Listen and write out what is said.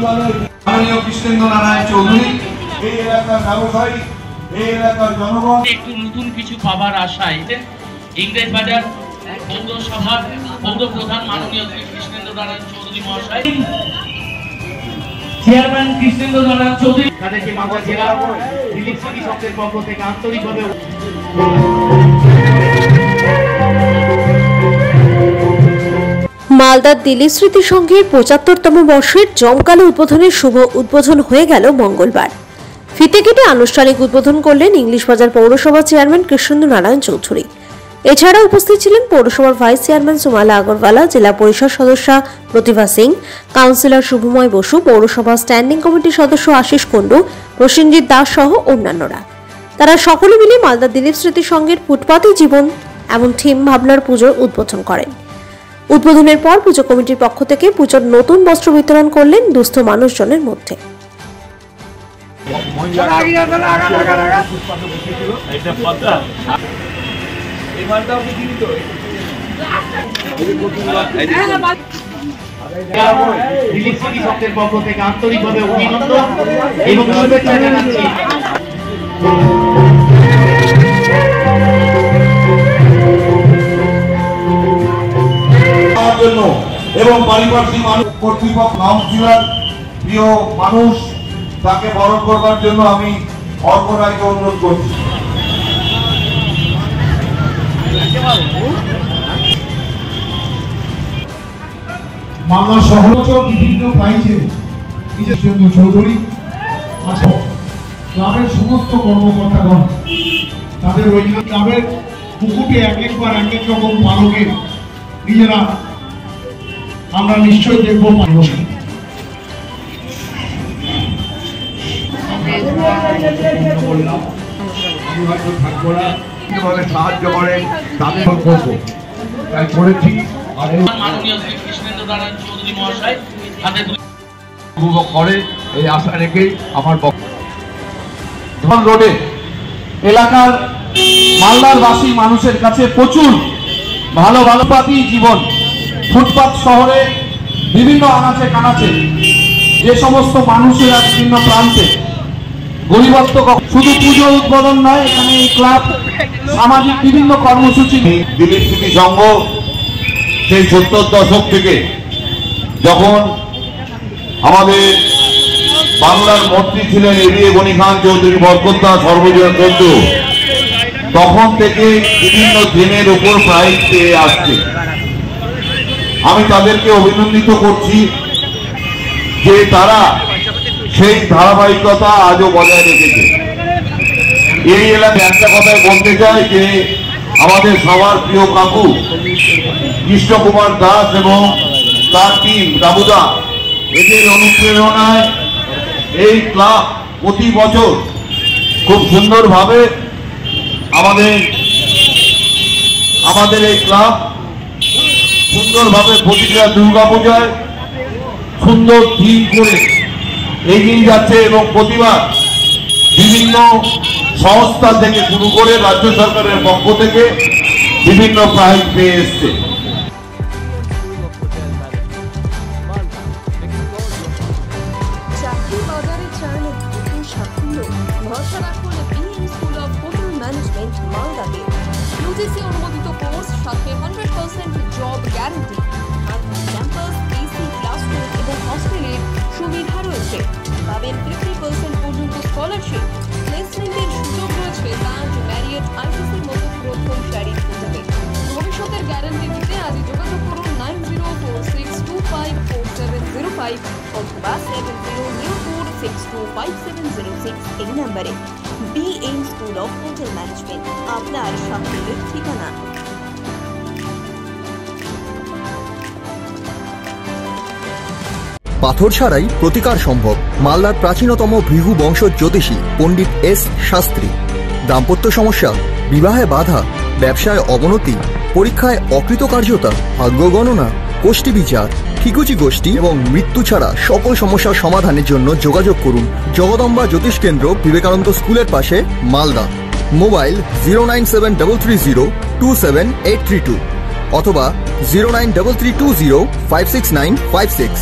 মাননীয় কৃষ্ণেন্দ্র নারায়ণ চৌধুরী এই এলাকার ব্যবসায়ী, এই এলাকার জনগণ একটু নতুন কিছু পাবার আশায় ইংরেজবাজার পৌরসভার পৌর প্রধান মাননীয় কৃষ্ণেন্দ্র নারায়ণ চৌধুরী মহাশয়, চেয়ারম্যান কৃষ্ণেন্দ্র নারায়ণ চৌধুরী, তাদেরকে মালদা জেলা দিলীপ স্মৃতি সংঘের পক্ষ থেকে আন্তরিকভাবে মালদার দিলীপ স্মৃতি সংঘের ৭৫তম বর্ষের জমকালো উদ্বোধনের শুভ উদ্বোধন হয়ে গেল মঙ্গলবার। ফিতে কেটে আনুষ্ঠানিক উদ্বোধন করলেন ইংলিশ বাজার পৌরসভা চেয়ারম্যান কৃষ্ণেন্দ্র নারায়ণ চৌধুরী। এছাড়া উপস্থিত ছিলেন পৌরসভার ভাইস চেয়ারম্যান সুমালা আগরওয়ালা, জেলা পরিষদ সদস্যা প্রতিভা সিং, কাউন্সিলর শুভময় বসু, পৌরসভা স্ট্যান্ডিং কমিটির সদস্য আশিস কুণ্ডু, প্রসেনজিৎ দাস সহ অন্যান্যরা। তারা সকলে মিলে মালদা দিলীপ স্মৃতি সংঘের ফুটপাতই জীবন এমন থিম ভাবনার পুজোর উদ্বোধন করেন। উদ্বোধনের পর পুজো কমিটির পক্ষ থেকে পুজোর নতুন বস্ত্র বিতরণ করলেন দুস্থ মানুষজনের মধ্যে। দিলীপ স্মৃতি সংঘের পক্ষ থেকে আন্তরিকভাবে অভিনন্দন এবং শুভেচ্ছা জানাচ্ছি। এবং পারিপার্শ্বিক মানুষ কর্তৃপক্ষ, কাউন্সিলর, প্রিয় মানুষ, তাকে বরণ করবার জন্য আমি অর্ক রায়কে অনুরোধ করছি। মালদা শহর বিভিন্ন প্রাইজে কৃষ্ণেন্দ্র চৌধুরী ক্লাবের সমস্ত কর্মকর্তাগণ তাদের ওই ক্লাবের পুকুরে এক একবার এক এক রকম পালকের নিজেরা আমরা নিশ্চয়ই দেখবো মানুষ। আমি হয়তো থাকবো না, কিভাবে সাহায্য করেন তাদের করবো, তাই করেছি। আর মাননীয় কৃষ্ণেন্দ্র নারায়ণ চৌধুরী মহাশয় তাদের উপভোগ করে এই আশা রেখেই আমার বক্তব্য। রোডে এলাকার মালদার বাসী মানুষের কাছে প্রচুর ভালো ভালো পাতি জীবন, ফুটপাত শহরে বিভিন্ন আনাচে কানাচে যে সমস্ত মানুষেরা বিভিন্ন প্রান্তে গরিবত্ব, শুধু পুজো উদ্বোধন নয়, এখানে এই ক্লাব সামাজিক বিভিন্ন কর্মসূচি। দিলীপ স্মৃতি সংঘ সেই ৭০ দশক থেকে যখন আমাদের বাংলার মন্ত্রী ছিলেন এবিএ গনি খান চৌধুরী, বরকতদাস, সর্বজনীন চন্দ্র, তখন থেকে বিভিন্ন দিনের উপর প্রাইজ পেয়ে আসছে। আমি তাদেরকে অভিনন্দিত করছি যে তারা সেই ধারাবাহিকতা আজও বজায় রেখেছে। এই এলাকায় একটা কথাই বলতে চাই যে আমাদের সবার প্রিয় কাকু কৃষ্ণ কুমার দাস এবং তার টিম রাবুদা, এদের অনুপ্রেরণায় এই ক্লাব প্রতি বছর খুব সুন্দরভাবে আমাদের এই ক্লাব সুন্দরভাবে প্রতিটা দুর্গাপূজায় সুন্দর থিম করে এগিয়ে যাচ্ছে এবং প্রতিবার বিভিন্ন সংস্থা থেকে শুরু করে রাজ্য সরকারের পক্ষ থেকে বিভিন্ন প্রাইজ পেয়ে এসছে। UGC অনুমোদিত কোর্স, সাথে 100% জব গ্যারান্টি আর ক্যাম্পাস, এসি ক্লাসরুম এবং হস্টেলের সুবিধা রয়েছে। পাবেন 50% পর্যন্ত স্কলারশিপ, প্লেসমেন্টের সুযোগ রয়েছে লাঞ্চ, ম্যারিয়েট, আইটিসির মতো প্রথম সারির হোটেলে। ভবিষ্যতের গ্যারান্টি দিতে আজই যোগাযোগ করুন 9046254705 অথবা 7004625706 এই নম্বরে। BM school of hotel management, আপনার সাফল্যের ঠিকানা। পাথর ছাড়াই প্রতিকার সম্ভব। মালদার প্রাচীনতম ভৃগু বংশ জ্যোতিষী পণ্ডিত এস শাস্ত্রী। দাম্পত্য সমস্যা, বিবাহে বাধা, ব্যবসায় অবনতি, পরীক্ষায় অকৃতকার্যতা, ভাগ্য গণনা, গোষ্ঠী বিচার, ঠিকুচি গোষ্ঠী এবং মৃত্যু ছাড়া সকল সমস্যার সমাধানের জন্য যোগাযোগ করুন জগদম্বা জ্যোতিষ কেন্দ্র, বিবেকানন্দ স্কুলের পাশে, মালদা। মোবাইল 09733027832 অথবা 09332056956।